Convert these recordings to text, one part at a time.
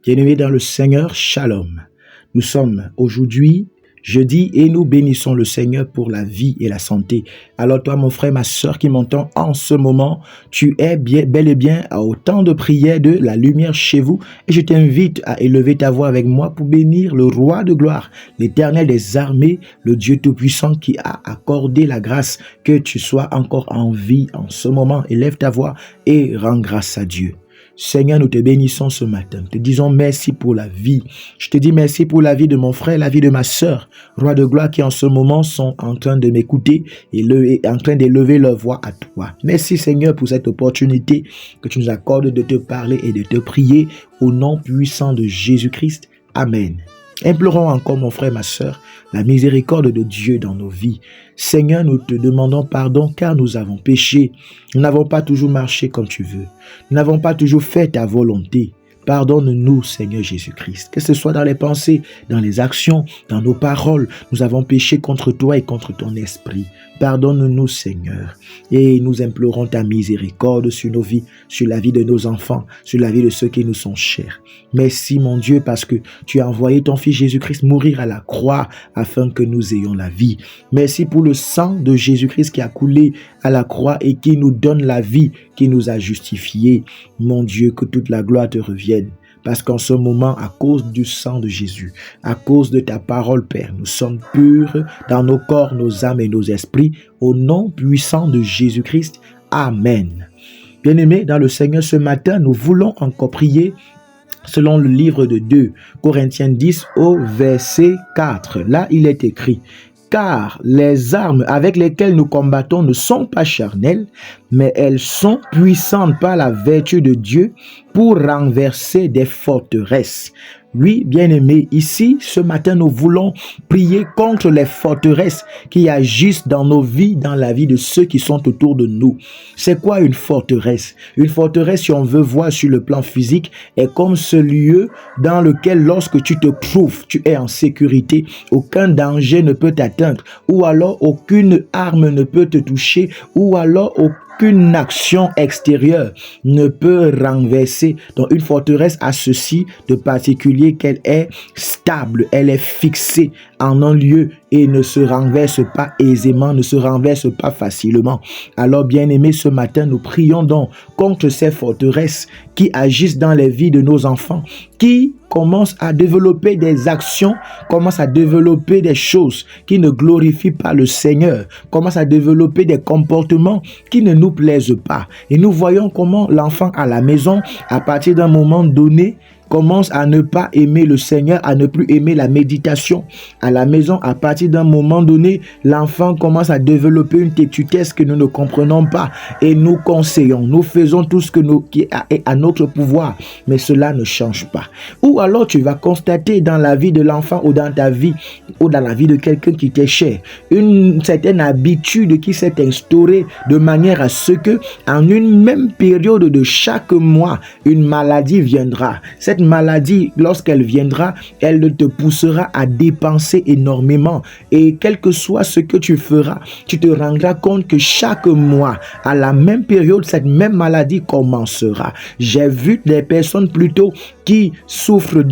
Bien-aimés dans le Seigneur, Shalom. Nous sommes aujourd'hui jeudi et nous bénissons le Seigneur pour la vie et la santé. Alors toi, mon frère, ma soeur qui m'entend en ce moment, tu es bel et bien au temps de prière de la lumière chez vous et je t'invite à élever ta voix avec moi pour bénir le roi de gloire, l'Éternel des armées, le Dieu Tout-Puissant qui a accordé la grâce que tu sois encore en vie en ce moment. Élève ta voix et rends grâce à Dieu. Seigneur, nous te bénissons ce matin. Nous te disons merci pour la vie. Je te dis merci pour la vie de mon frère, la vie de ma sœur, roi de gloire, qui en ce moment sont en train de m'écouter et en train d'élever leur voix à toi. Merci Seigneur pour cette opportunité que tu nous accordes de te parler et de te prier au nom puissant de Jésus-Christ. Amen. Implorons encore, mon frère, ma sœur, la miséricorde de Dieu dans nos vies. Seigneur, nous te demandons pardon car nous avons péché. Nous n'avons pas toujours marché comme tu veux. Nous n'avons pas toujours fait ta volonté. Pardonne-nous, Seigneur Jésus-Christ. Que ce soit dans les pensées, dans les actions, dans nos paroles, nous avons péché contre toi et contre ton esprit. Pardonne-nous, Seigneur. Et nous implorons ta miséricorde sur nos vies, sur la vie de nos enfants, sur la vie de ceux qui nous sont chers. Merci, mon Dieu, parce que tu as envoyé ton Fils Jésus-Christ mourir à la croix afin que nous ayons la vie. Merci pour le sang de Jésus-Christ qui a coulé à la croix et qui nous donne la vie, qui nous a justifiés. Mon Dieu, que toute la gloire te revienne. Parce qu'en ce moment, à cause du sang de Jésus, à cause de ta parole, Père, nous sommes purs dans nos corps, nos âmes et nos esprits. Au nom puissant de Jésus-Christ. Amen. Bien-aimés, dans le Seigneur, ce matin, nous voulons encore prier selon le livre de 2 Corinthiens 10 au verset 4. Là, il est écrit: car les armes avec lesquelles nous combattons ne sont pas charnelles, mais elles sont puissantes par la vertu de Dieu pour renverser des forteresses. Oui, bien-aimés, ici, ce matin, nous voulons prier contre les forteresses qui agissent dans nos vies, dans la vie de ceux qui sont autour de nous. C'est quoi une forteresse? Une forteresse, si on veut voir sur le plan physique, est comme ce lieu dans lequel, lorsque tu te trouves, tu es en sécurité, aucun danger ne peut t'atteindre, ou alors aucune arme ne peut te toucher, ou alors aucune action extérieure ne peut renverser. Donc une forteresse a ceci de particulier qu'elle est stable, elle est fixée en un lieu et ne se renverse pas aisément, ne se renverse pas facilement. Alors bien-aimés, ce matin, nous prions donc contre ces forteresses qui agissent dans les vies de nos enfants, qui commencent à développer des actions, commencent à développer des choses qui ne glorifient pas le Seigneur, commencent à développer des comportements qui ne nous plaisent pas. Et nous voyons comment l'enfant à la maison, à partir d'un moment donné, commence à ne pas aimer le Seigneur, à ne plus aimer la méditation. À la maison, à partir d'un moment donné, l'enfant commence à développer une têtudesse que nous ne comprenons pas et nous conseillons. Nous faisons tout ce qui est à notre pouvoir, mais cela ne change pas. Ou alors tu vas constater dans la vie de l'enfant ou dans ta vie ou dans la vie de quelqu'un qui t'est cher, une certaine habitude qui s'est instaurée de manière à ce que en une même période de chaque mois, une maladie viendra. Cette maladie, lorsqu'elle viendra, elle te poussera à dépenser énormément. Et quel que soit ce que tu feras, tu te rendras compte que chaque mois, à la même période, cette même maladie commencera. J'ai vu des personnes plutôt qui souffrent,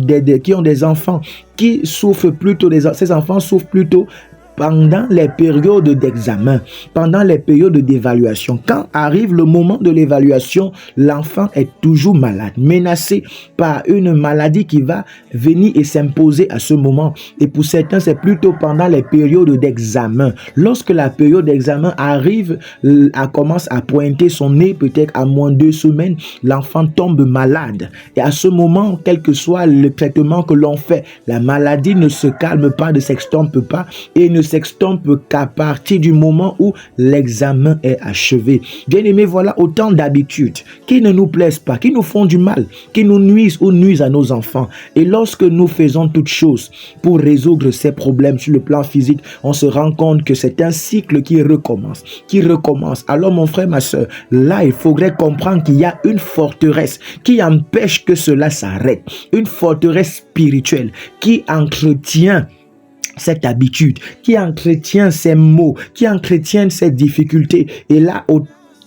qui ont des enfants, qui souffrent plutôt, ces enfants souffrent plutôt pendant les périodes d'examen, pendant les périodes d'évaluation. Quand arrive le moment de l'évaluation, l'enfant est toujours malade, menacé par une maladie qui va venir et s'imposer à ce moment. Et pour certains, c'est plutôt pendant les périodes d'examen. Lorsque la période d'examen arrive, elle commence à pointer son nez, peut-être à moins 2 semaines, l'enfant tombe malade. Et à ce moment, quel que soit le traitement que l'on fait, la maladie ne se calme pas, ne s'extompe pas et ne s'extompe qu'à partir du moment où l'examen est achevé. Bien-aimés, voilà autant d'habitudes qui ne nous plaisent pas, qui nous font du mal, qui nous nuisent ou nuisent à nos enfants. Et lorsque nous faisons toutes choses pour résoudre ces problèmes sur le plan physique, on se rend compte que c'est un cycle qui recommence, qui recommence. Alors mon frère, ma soeur, là il faudrait comprendre qu'il y a une forteresse qui empêche que cela s'arrête. Une forteresse spirituelle qui entretient cette habitude, qui entretient ces maux, qui entretient ces difficultés. Et là,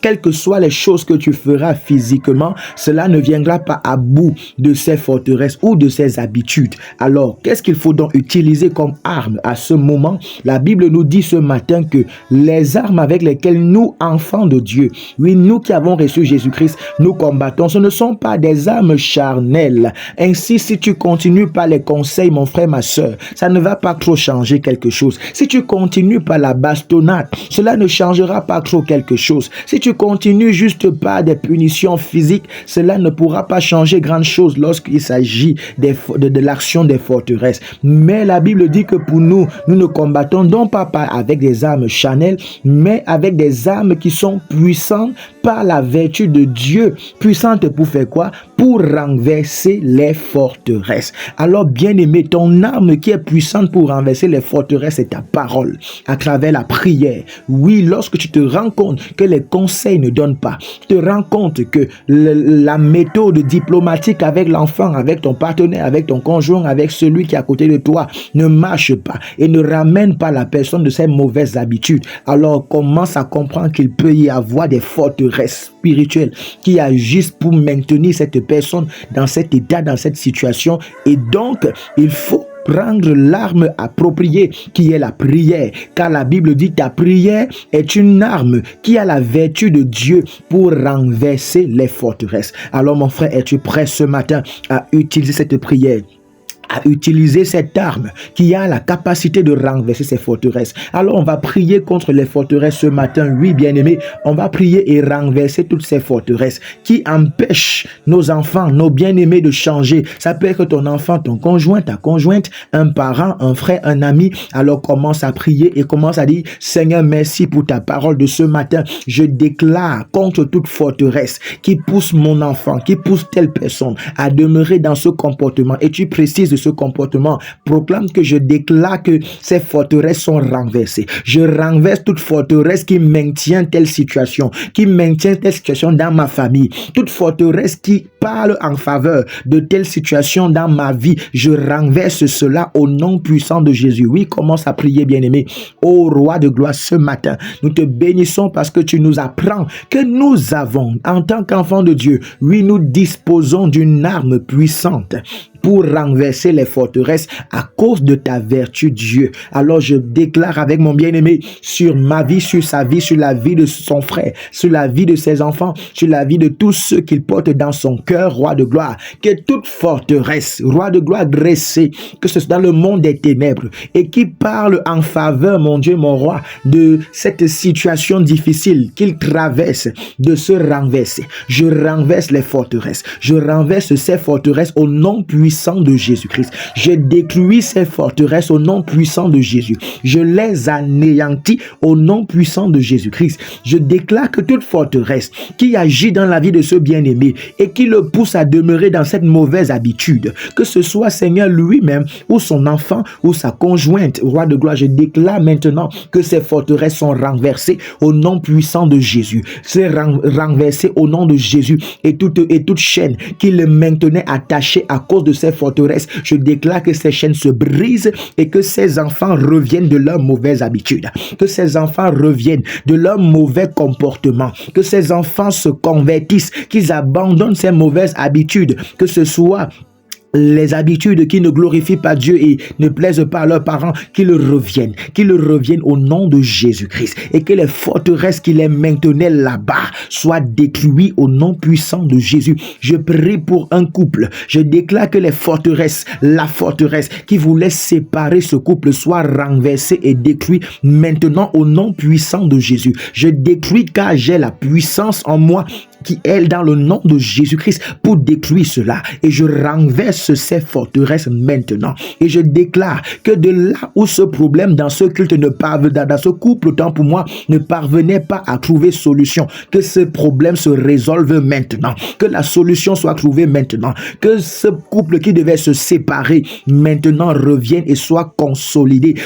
quelles que soient les choses que tu feras physiquement, cela ne viendra pas à bout de ces forteresses ou de ces habitudes. Alors, qu'est-ce qu'il faut donc utiliser comme arme à ce moment? La Bible nous dit ce matin que les armes avec lesquelles nous, enfants de Dieu, oui, nous qui avons reçu Jésus-Christ, nous combattons, ce ne sont pas des armes charnelles. Ainsi, si tu continues par les conseils, mon frère, ma soeur, ça ne va pas trop changer quelque chose. Si tu continues par la bastonnade, cela ne changera pas trop quelque chose. Si tu continues juste par des punitions physiques, cela ne pourra pas changer grand chose lorsqu'il s'agit de l'action des forteresses. Mais la Bible dit que pour nous, nous ne combattons donc pas avec des armes charnelles, mais avec des armes qui sont puissantes par la vertu de Dieu. Puissantes pour faire quoi? Pour renverser les forteresses. Alors, bien-aimé, ton arme qui est puissante pour renverser les forteresses, c'est ta parole, à travers la prière. Oui, lorsque tu te rends compte que les conseils ne donnent pas, tu te rends compte que la méthode diplomatique avec l'enfant, avec ton partenaire, avec ton conjoint, avec celui qui est à côté de toi, ne marche pas et ne ramène pas la personne de ses mauvaises habitudes, alors commence à comprendre qu'il peut y avoir des forteresses spirituelles qui agissent pour maintenir cette personne dans cet état, dans cette situation. Et donc, il faut prendre l'arme appropriée qui est la prière, car la Bible dit ta prière est une arme qui a la vertu de Dieu pour renverser les forteresses. Alors mon frère, es-tu prêt ce matin à utiliser cette prière, à utiliser cette arme qui a la capacité de renverser ces forteresses? Alors on va prier contre les forteresses ce matin. Oui, bien-aimés, on va prier et renverser toutes ces forteresses qui empêchent nos enfants, nos bien-aimés de changer. Ça peut être ton enfant, ton conjoint, ta conjointe, un parent, un frère, un ami. Alors commence à prier et commence à dire: Seigneur, merci pour ta parole de ce matin. Je déclare contre toute forteresse qui pousse mon enfant, qui pousse telle personne à demeurer dans ce comportement. Et tu précises de ce comportement, proclame que je déclare que ces forteresses sont renversées. Je renverse toute forteresse qui maintient telle situation, dans ma famille. Toute forteresse qui parle en faveur de telle situation dans ma vie, je renverse cela au nom puissant de Jésus. Oui, commence à prier, bien-aimé. Ô roi de gloire, ce matin, nous te bénissons parce que tu nous apprends que nous avons, en tant qu'enfants de Dieu, oui, nous disposons d'une arme puissante pour renverser les forteresses à cause de ta vertu, Dieu. Alors je déclare avec mon bien-aimé sur ma vie, sur sa vie, sur la vie de son frère, sur la vie de ses enfants, sur la vie de tous ceux qu'il porte dans son cœur, roi de gloire, que toute forteresse, roi de gloire dressée, que ce soit dans le monde des ténèbres et qui parle en faveur, mon Dieu, mon roi, de cette situation difficile qu'il traverse, de se renverser. Je renverse les forteresses. Je renverse ces forteresses au nom puissant de Jésus-Christ. Je détruis ces forteresses au nom puissant de Jésus. Je les anéantis au nom puissant de Jésus-Christ. Je déclare que toute forteresse qui agit dans la vie de ce bien-aimé et qui le pousse à demeurer dans cette mauvaise habitude, que ce soit Seigneur lui-même ou son enfant ou sa conjointe, roi de gloire, je déclare maintenant que ces forteresses sont renversées au nom puissant de Jésus. C'est renversé au nom de Jésus et toute chaîne qui le maintenait attaché à cause de ces forteresses, je déclare que ces chaînes se brisent et que ces enfants reviennent de leurs mauvaises habitudes, que ces enfants reviennent de leur mauvais comportement, que ces enfants se convertissent, qu'ils abandonnent ces mauvaises habitudes, que ce soit les habitudes qui ne glorifient pas Dieu et ne plaisent pas à leurs parents, qu'ils reviennent au nom de Jésus-Christ et que les forteresses qui les maintenaient là-bas soient détruites au nom puissant de Jésus. Je prie pour un couple. Je déclare que la forteresse qui voulait séparer ce couple soit renversée et détruite maintenant au nom puissant de Jésus. Je détruis car j'ai la puissance en moi qui est dans le nom de Jésus-Christ pour détruire cela. Et je renverse ces forteresses maintenant. Et je déclare que de là où ce problème dans ce culte dans ce couple, autant pour moi, ne parvenait pas à trouver solution, que ce problème se résolve maintenant. Que la solution soit trouvée maintenant. Que ce couple qui devait se séparer maintenant revienne et soit consolidé,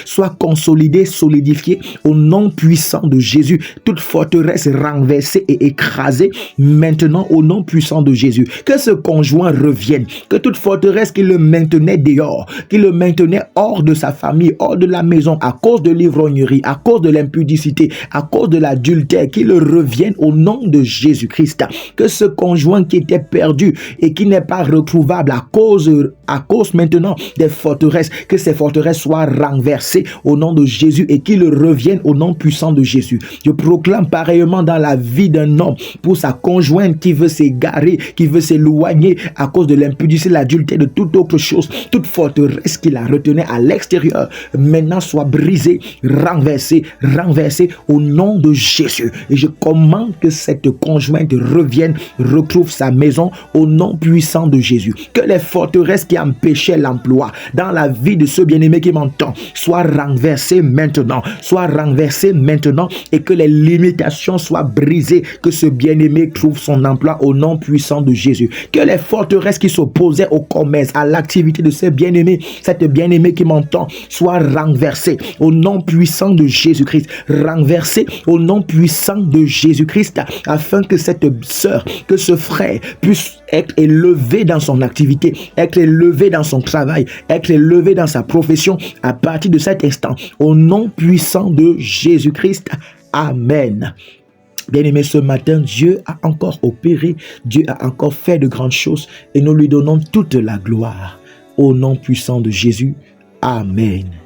solidifié au nom puissant de Jésus. Toute forteresse renversée et écrasée maintenant au nom puissant de Jésus. Que ce conjoint revienne, que toute forteresse forteresse qui le maintenait dehors, qui le maintenait hors de sa famille, hors de la maison, à cause de l'ivrognerie, à cause de l'impudicité, à cause de l'adultère, qu'il revienne au nom de Jésus-Christ. Que ce conjoint qui était perdu et qui n'est pas retrouvable à cause maintenant des forteresses, que ces forteresses soient renversées au nom de Jésus et qu'il revienne au nom puissant de Jésus. Je proclame pareillement dans la vie d'un homme pour sa conjointe qui veut s'égarer, qui veut s'éloigner à cause de l'impudicité, l'adultère, de toute autre chose, toute forteresse qui la retenait à l'extérieur, maintenant soit brisée, renversée au nom de Jésus. Et je commande que cette conjointe revienne, retrouve sa maison au nom puissant de Jésus. Que les forteresses qui empêchaient l'emploi dans la vie de ce bien-aimé qui m'entend soient renversées maintenant, et que les limitations soient brisées, que ce bien-aimé trouve son emploi au nom puissant de Jésus. Que les forteresses qui s'opposaient au commerce, à l'activité de ce bien-aimé, cette bien-aimée qui m'entend, soient renversées au nom puissant de Jésus-Christ, renversées au nom puissant de Jésus-Christ, afin que cette sœur, que ce frère puisse être élevé dans son activité, être élevé dans son travail, être élevé dans sa profession à partir de cet instant, au nom puissant de Jésus-Christ. Amen. Bien-aimé, ce matin, Dieu a encore opéré, Dieu a encore fait de grandes choses et nous lui donnons toute la gloire. Au nom puissant de Jésus. Amen.